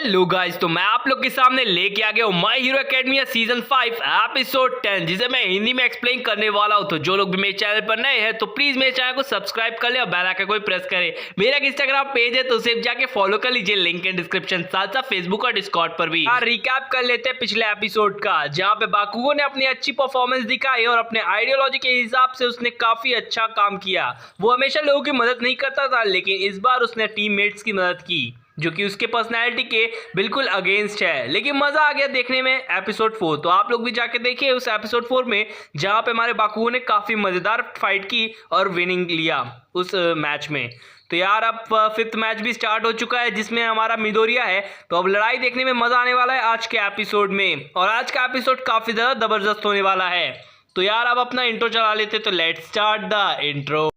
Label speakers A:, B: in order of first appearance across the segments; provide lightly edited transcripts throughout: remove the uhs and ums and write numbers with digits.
A: Hello guys, तो मैं आप लोग के सामने लेके आ गया हूँ my hero academy season 5 episode 10, जिसे मैं हिंदी में एक्सप्लेन करने वाला हूँ। तो जो लोग भी मेरे चैनल पर नए हैं तो प्लीज मेरे चैनल को सब्सक्राइब कर ले और बेल आइकन को प्रेस करे। मेरा एक इंस्टाग्राम पेज है तो उसे जाके फॉलो कर लीजिए, लिंक इन डिस्क्रिप्शन, साथ साथ फेसबुक और डिस्कॉर्ड पर भी। रिकैप कर लेते हैं पिछले एपिसोड का, जहाँ पे बाकुगो ने अपनी अच्छी परफॉर्मेंस दिखाई और अपने आइडियोलॉजी के हिसाब से उसने काफी अच्छा काम किया। वो हमेशा लोगों की मदद नहीं करता था, लेकिन इस बार उसने टीममेट्स की मदद की, जो कि उसके पर्सनैलिटी के बिल्कुल अगेंस्ट है। लेकिन मजा आ गया देखने में एपिसोड 4। तो आप लोग भी जाके देखिए उस एपिसोड 4 में, जहां पे हमारे बाकुगो ने काफी मजेदार फाइट की और विनिंग लिया उस मैच में। तो यार अब 5th मैच भी स्टार्ट हो चुका है, जिसमें हमारा मिडोरिया है। तो अब लड़ाई देखने में मजा आने वाला है आज के एपिसोड में, और आज का एपिसोड काफी ज्यादा जबरदस्त होने वाला है। तो यार अब अपना इंट्रो चला लेते, तो let's start the intro.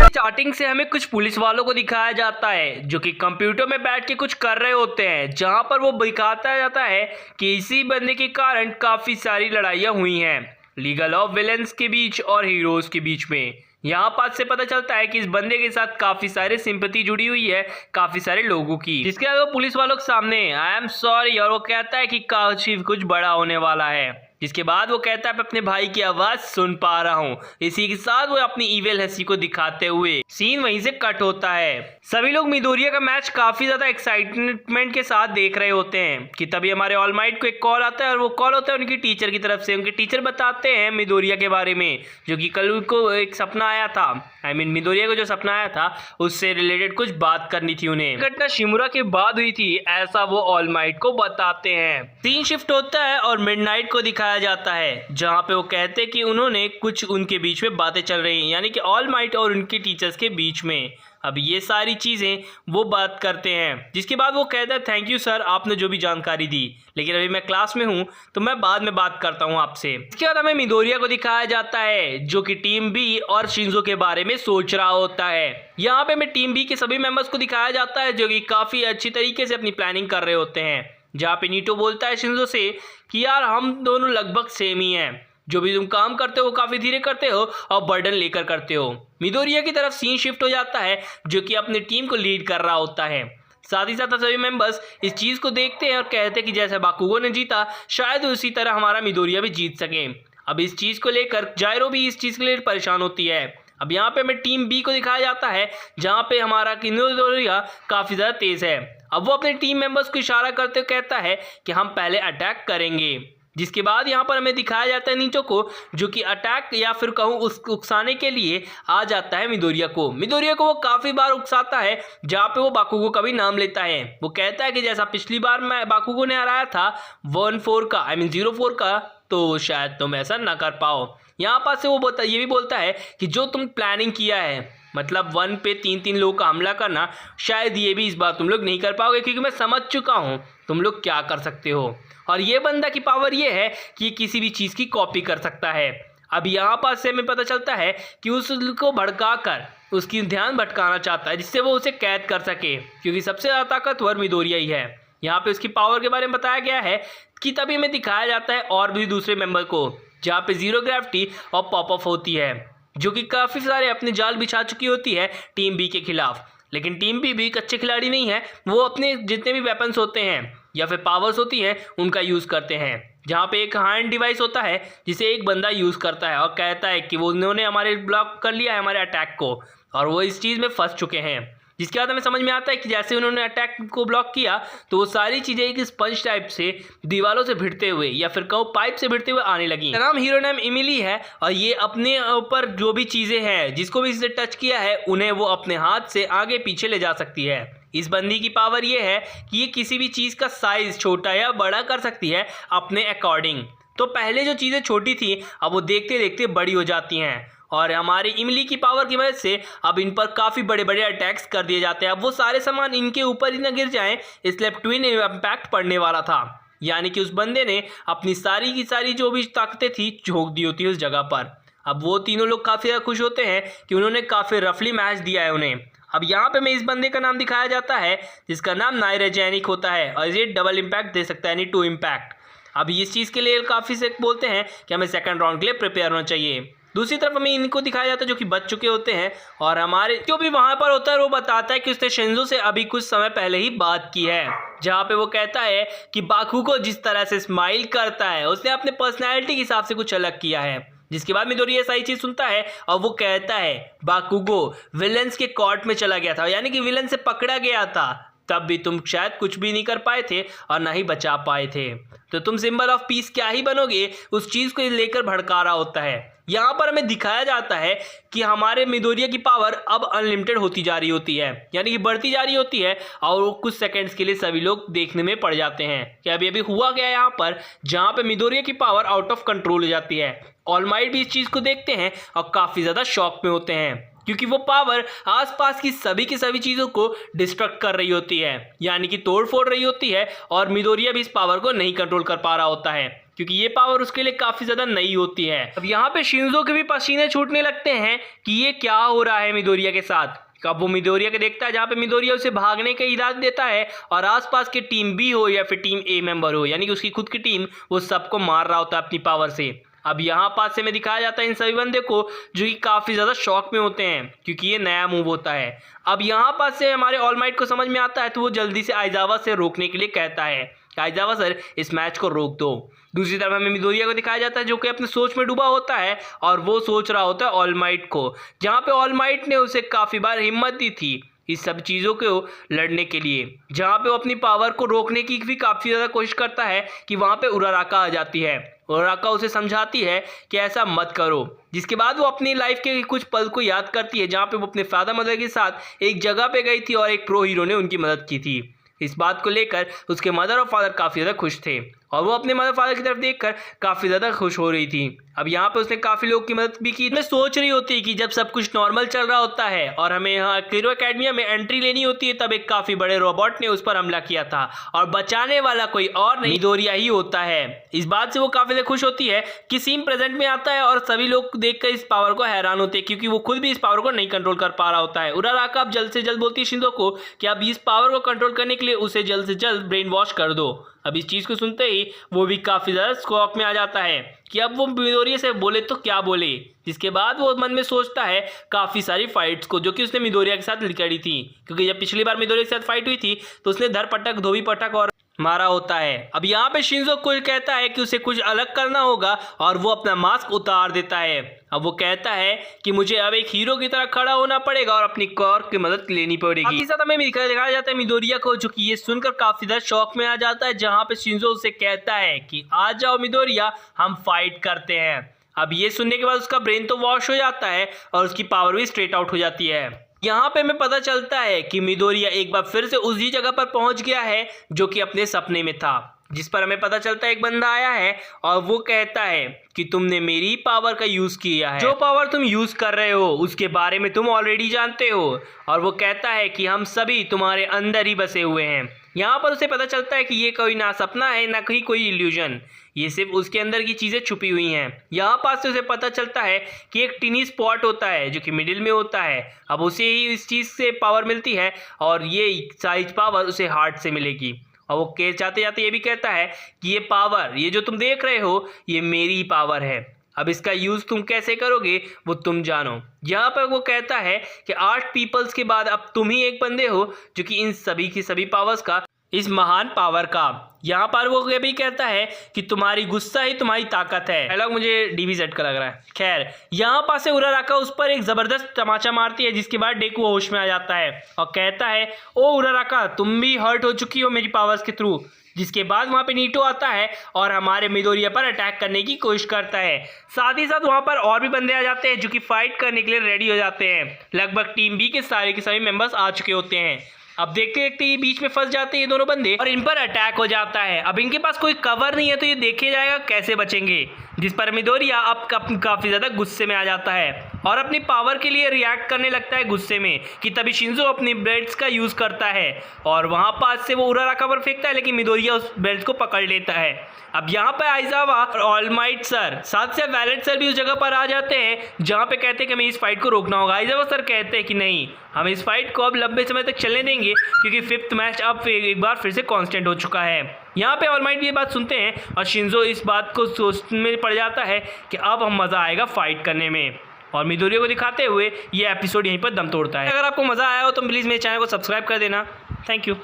A: Starting से हमें कुछ पुलिस वालों को दिखाया जाता है, जो कि कंप्यूटर में बैठ के कुछ कर रहे होते हैं, जहां पर वो दिखाता जाता है कि इसी बंदे के कारण काफी सारी लड़ाइयां हुई हैं लीगल ऑफ विलेंस के बीच और हीरोज के बीच में। यहाँ बात से पता चलता है कि इस बंदे के साथ काफी सारे सिंपैथी जुड़ी हुई है काफी सारे लोगों की, जिसके बाद वो पुलिस वालों के सामने आई एम सॉरी, और वो कहता है कि काशी कुछ बड़ा होने वाला है। जिसके बाद वो कहता है मैं अपने भाई की आवाज सुन पा रहा हूँ। इसी के साथ वो अपनी इविल हंसी को दिखाते हुए सीन वहीं से कट होता है। सभी लोग मिडोरिया का मैच काफी ज्यादा एक्साइटमेंट के साथ देख रहे होते हैं कि तभी हमारे ऑल माइट को एक कॉल आता है, और वो कॉल होता है उनकी टीचर की तरफ से। उनके टीचर बताते हैं मिडोरिया के बारे में, जो कि कल उनको एक सपना आया था, मिडोरिया को जो सपना आया था उससे रिलेटेड कुछ बात करनी थी उन्हें। घटना शिमुरा के बाद हुई थी, ऐसा वो ऑल माइट को बताते हैं। सीन शिफ्ट होता है और मिडनाइट को दिखाया जाता है, जहां पे वो कहते हैं कि उन्होंने कुछ उनके बीच में बातें चल रही हैं, यानी कि ऑल माइट और उनके टीचर्स के बीच में। अब ये सारी चीजें वो बात करते हैं, जिसके बाद वो कहता है थैंक यू सर, आपने जो भी जानकारी दी, लेकिन अभी मैं क्लास में हूँ तो मैं बाद में बात करता हूँ आपसे। इसके बाद हमें मिडोरिया को दिखाया जाता है, जो कि टीम बी और शिंजो के बारे में सोच रहा होता है। यहाँ पे हमें टीम बी के सभी मेंबर्स को दिखाया जाता है, जो कि काफी अच्छी तरीके से अपनी प्लानिंग कर रहे होते हैं। जहाँ पे नीटो बोलता है शिंजो से कि यार हम दोनों लगभग सेम ही हैं, जो भी तुम काम करते हो वो काफी धीरे करते हो और बर्डन लेकर करते हो। मिडोरिया की तरफ सीन शिफ्ट हो जाता है, जो कि अपनी टीम को लीड कर रहा होता है। साथ ही साथ सभी मेंबर्स इस चीज को देखते हैं और कहते हैं कि जैसे बाकुगो ने जीता, शायद उसी तरह हमारा मिडोरिया भी जीत सके। अब इस चीज को लेकर जायरो भी इस चीज के लिए परेशान होती है। अब यहाँ पे हमें टीम बी को दिखाया जाता है, जहाँ पे हमारा मिडोरिया काफी ज्यादा तेज है। अब वो अपने टीम मेंबर्स को इशारा करते हुए कहता है कि हम पहले अटैक करेंगे। जिसके बाद यहाँ पर हमें दिखाया जाता है नीचो को, जो कि अटैक या फिर कहूँ उकसाने के लिए आ जाता है मिडोरिया को। मिडोरिया को वो काफ़ी बार उकसाता है, जहाँ पे वो बाकुगो का भी नाम लेता है। वो कहता है कि जैसा पिछली बार मैं बाकुगो ने हराया था 1-4 का 0-4 का, तो शायद तुम ऐसा ना कर पाओ। यहाँ पर से वो ये भी बोलता है कि जो तुम प्लानिंग किया है, मतलब 1 पे 3-3 लोगों का हमला करना, शायद ये भी इस बार तुम लोग नहीं कर पाओगे, क्योंकि मैं समझ चुका हूँ तुम लोग क्या कर सकते हो। और ये बंदा की पावर ये है कि ये किसी भी चीज़ की कॉपी कर सकता है। अब यहाँ पर से हमें पता चलता है कि उसको भड़का कर उसकी ध्यान भटकाना चाहता है, जिससे वो उसे कैद कर सके, क्योंकि सबसे ज़्यादा ताकतवर मिडोरिया ही है। यहाँ पे उसकी पावर के बारे में बताया गया है कि तभी हमें दिखाया जाता है और भी दूसरे मेंबर को, जहाँ पे जीरो ग्रेविटी और पॉप अप होती है, जो कि काफ़ी सारे अपने जाल बिछा चुकी होती है टीम बी के खिलाफ। लेकिन टीम बी भी अच्छे खिलाड़ी नहीं है, वो अपने जितने भी वेपन्स होते हैं या फिर पावर्स होती हैं उनका यूज़ करते हैं। जहाँ पे एक हैंड डिवाइस होता है जिसे एक बंदा यूज़ करता है और कहता है कि वो उन्होंने हमारे ब्लॉक कर लिया है हमारे अटैक को, और वो इस चीज़ में फंस चुके हैं। जिसके बाद हमें समझ में आता है कि जैसे उन्होंने अटैक को ब्लॉक किया, तो वो सारी चीज़ें एक स्पंज टाइप से दीवारों से भिड़ते हुए या फिर कहूँ पाइप से भिड़ते हुए आने लगी। नाम हीरो नेम इमिली है, और ये अपने ऊपर जो भी चीज़ें हैं जिसको भी इससे टच किया है उन्हें वो अपने हाथ से आगे पीछे ले जा सकती है। इस बंदी की पावर ये है कि ये किसी भी चीज़ का साइज छोटा या बड़ा कर सकती है अपने अकॉर्डिंग। तो पहले जो चीज़ें छोटी थी अब वो देखते देखते बड़ी हो जाती हैं, और हमारी इमली की पावर की वजह से अब इन पर काफ़ी बड़े बड़े अटैक्स कर दिए जाते हैं। अब वो सारे सामान इनके ऊपर ही न गिर जाएं, इसलिए ट्विन इम्पैक्ट पड़ने वाला था, यानी कि उस बंदे ने अपनी सारी की सारी जो भी ताकतें थी झोंक दी होती है उस जगह पर। अब वो तीनों लोग काफ़ी ज़्यादा खुश होते हैं कि उन्होंने काफ़ी रफली मैच दिया है उन्हें। अब यहाँ पे मैं इस बंदे का नाम दिखाया जाता है जिसका नाम नाइरोजेनिक होता है और ये डबल इम्पैक्ट दे सकता है, यानी 2 इम्पैक्ट। अब इस चीज़ के लिए काफ़ी से बोलते हैं कि हमें सेकंड राउंड के लिए प्रिपेयर होना चाहिए। दूसरी तरफ हमें इनको दिखाया जाता है जो कि बच चुके होते हैं और हमारे जो भी वहाँ पर होता है वो बताता है कि उसने शिंजो से अभी कुछ समय पहले ही बात की है, जहाँ पे वो कहता है कि बाकुगो जिस तरह से स्माइल करता है उसने अपने पर्सनैलिटी के हिसाब से कुछ अलग किया है। जिसके बाद मिडोरिया सही चीज़ सुनता है और वो कहता है बाकुगो विलन्स के कोर्ट में चला गया था, यानी कि विलन से पकड़ा गया था, तब भी तुम शायद कुछ भी नहीं कर पाए थे और ना ही बचा पाए थे, तो तुम सिंबल ऑफ पीस क्या ही बनोगे, उस चीज़ को लेकर भड़का रहा होता है। यहाँ पर हमें दिखाया जाता है कि हमारे मिडोरिया की पावर अब अनलिमिटेड होती जा रही होती है, यानी कि बढ़ती जा रही होती है और वो कुछ सेकंड्स के लिए सभी लोग देखने में पड़ जाते हैं कि अभी अभी हुआ गया यहाँ पर, जहाँ पे मिडोरिया की पावर आउट ऑफ कंट्रोल हो जाती है। ऑल माइट भी इस चीज़ को देखते हैं और काफ़ी ज़्यादा शॉक में होते हैं क्योंकि वो पावर आसपास की सभी चीज़ों को डिस्ट्रक्ट कर रही होती है, यानी कि तोड़ फोड़ रही होती है और मिडोरिया भी इस पावर को नहीं कंट्रोल कर पा रहा होता है क्योंकि ये पावर उसके लिए काफ़ी ज़्यादा नई होती है। अब यहाँ पे शिंजो के भी पसीने छूटने लगते हैं कि ये क्या हो रहा है मिडोरिया के साथ। अब वो मिडोरिया के देखता है जहाँ पे मिडोरिया उसे भागने का इरादा देता है और आसपास की टीम बी हो या फिर टीम ए मेंबर हो, यानी कि उसकी खुद की टीम, वो सबको मार रहा होता है अपनी पावर से। अब यहाँ पास से में दिखाया जाता है इन सभी बंदे को जो कि काफ़ी ज़्यादा शॉक में होते हैं क्योंकि ये नया मूव होता है। अब यहाँ पास से हमारे ऑल माइट को समझ में आता है तो वो जल्दी से आइजावा से रोकने के लिए कहता है कि आइजावा सर इस मैच को रोक दो। दूसरी तरफ हमें मिडोरिया को दिखाया जाता है जो कि अपने सोच में डूबा होता है और वो सोच रहा होता है ऑल माइट को, जहाँ पे ऑल माइट ने उसे काफ़ी बार हिम्मत दी थी इस सब चीज़ों को लड़ने के लिए, जहाँ पे वो अपनी पावर को रोकने की भी काफ़ी ज़्यादा कोशिश करता है कि वहाँ पे उराराका आ जाती है। उराराका उसे समझाती है कि ऐसा मत करो, जिसके बाद वो अपनी लाइफ के कुछ पल को याद करती है जहाँ पे वो अपने फादर मदर के साथ एक जगह पे गई थी और एक प्रो हीरो ने उनकी मदद की थी। इस बात को लेकर उसके मदर और फादर काफ़ी ज़्यादा खुश थे और वो अपने मदर फादर की तरफ देखकर काफ़ी ज़्यादा खुश हो रही थी। अब यहाँ पे उसने काफ़ी लोगों की मदद भी की। मैं सोच रही होती कि जब सब कुछ नॉर्मल चल रहा होता है और हमें यहाँ हीरो एकेडमिया में एंट्री लेनी होती है, तब एक काफ़ी बड़े रोबोट ने उस पर हमला किया था और बचाने वाला कोई और नहीं मिडोरिया ही होता है। इस बात से वो काफ़ी ज़्यादा खुश होती है कि सीन प्रेजेंट में आता है और सभी लोग देखकर इस पावर को हैरान होते हैं क्योंकि वो खुद भी इस पावर को नहीं कंट्रोल कर पा रहा होता है। उराराका अब जल्द से जल्द बोलती है शिंजो को कि अब इस पावर को कंट्रोल करने के लिए उसे जल्द से जल्द ब्रेन वॉश कर दो। अब इस चीज़ को सुनते ही वो भी काफ़ी ज़्यादा शॉक में आ जाता है कि अब वो मिडोरिया से बोले तो क्या बोले, जिसके बाद वो मन में सोचता है काफ़ी सारी फाइट्स को जो कि उसने मिडोरिया के साथ करी थी, क्योंकि जब पिछली बार मिडोरिया के साथ फाइट हुई थी तो उसने धर पटक धोबी पटक और मारा होता है। अब यहाँ पे शिंजो को कहता है कि उसे कुछ अलग करना होगा और वो अपना मास्क उतार देता है। अब वो कहता है कि मुझे अब एक हीरो की तरह खड़ा होना पड़ेगा और अपनी कोर की मदद लेनी पड़ेगी। साथ हमें दिखाया जाता है मिडोरिया को जो कि ये सुनकर काफी ज्यादा शौक में आ जाता है, जहाँ पे शिंजो उसे कहता है कि आ जाओ मिडोरिया, हम फाइट करते हैं। अब ये सुनने के बाद उसका ब्रेन तो वॉश हो जाता है और उसकी पावर भी स्ट्रेट आउट हो जाती है। यहाँ पे हमें पता चलता है कि मिडोरिया एक बार फिर से उसी जगह पर पहुंच गया है जो कि अपने सपने में था, जिस पर हमें पता चलता है एक बंदा आया है और वो कहता है कि तुमने मेरी पावर का यूज़ किया है, जो पावर तुम यूज़ कर रहे हो उसके बारे में तुम ऑलरेडी जानते हो। और वो कहता है कि हम सभी तुम्हारे अंदर ही बसे हुए हैं। यहाँ पर उसे पता चलता है कि ये कोई ना सपना है ना कहीं कोई इल्यूजन, ये सिर्फ उसके अंदर की चीज़ें छुपी हुई हैं। यहाँ पास से उसे पता चलता है कि एक टिनी स्पॉट होता है जो कि मिडिल में होता है, अब उसे ही इस चीज़ से पावर मिलती है और ये सारी पावर उसे हार्ट से मिलेगी। और वो जाते जाते ये भी कहता है कि ये पावर, ये जो तुम देख रहे हो, ये मेरी ही पावर है, अब इसका यूज़ तुम कैसे करोगे वो तुम जानो। यहाँ पर वो कहता है कि 8 पीपल्स के बाद अब तुम ही एक बंदे हो जो कि इन सभी की सभी पावर्स का, इस महान पावर का। यहाँ पर वो ये भी कहता है कि तुम्हारी गुस्सा ही तुम्हारी ताकत है। डायलॉग मुझे डीवीजेड का लग रहा है। खैर, यहाँ पर से उराराका उस पर एक ज़बरदस्त तमाचा मारती है, जिसके बाद डेकू होश में आ जाता है और कहता है ओ उराराका, तुम भी हर्ट हो चुकी हो मेरी पावर्स के थ्रू। जिसके बाद वहाँ पे नीटो आता है और हमारे मिडोरिया पर अटैक करने की कोशिश करता है। साथ ही साथ वहाँ पर और भी बंदे आ जाते हैं जो कि फाइट करने के लिए रेडी हो जाते हैं। लगभग टीम बी के सभी मेंबर्स आ चुके होते हैं। अब देखते देखते ये बीच में फंस जाते हैं ये दोनों बंदे और इन पर अटैक हो जाता है। अब इनके पास कोई कवर नहीं है तो ये देखे जाएगा कैसे बचेंगे, जिस पर मिडोरिया अब काफ़ी ज़्यादा गुस्से में आ जाता है और अपनी पावर के लिए रिएक्ट करने लगता है गुस्से में कि तभी शिंजो अपनी बेल्ट्स का यूज़ करता है और वहाँ पास से वो उराराका पर फेंकता है, लेकिन मिडोरिया उस बेल्ट को पकड़ लेता है। अब यहाँ पे आइजावा और ऑल माइट सर साथ से वैलेंट सर भी उस जगह पर आ जाते हैं जहाँ पे कहते हैं कि हमें इस फाइट को रोकना होगा। आइजावा सर कहते हैं कि नहीं, हम इस फाइट को अब लंबे समय तक चलने देंगे क्योंकि 5th मैच अब एक बार फिर से कांस्टेंट हो चुका है। यहाँ पे ऑल माइट भी ये बात सुनते हैं और शिंजो इस बात को सोचने में पड़ जाता है कि अब हम मज़ा आएगा फाइट करने में, और मिडोरिया को दिखाते हुए ये एपिसोड यहीं पर दम तोड़ता है। अगर आपको मज़ा आया हो तो प्लीज़ मेरे चैनल को सब्सक्राइब कर देना। Thank you.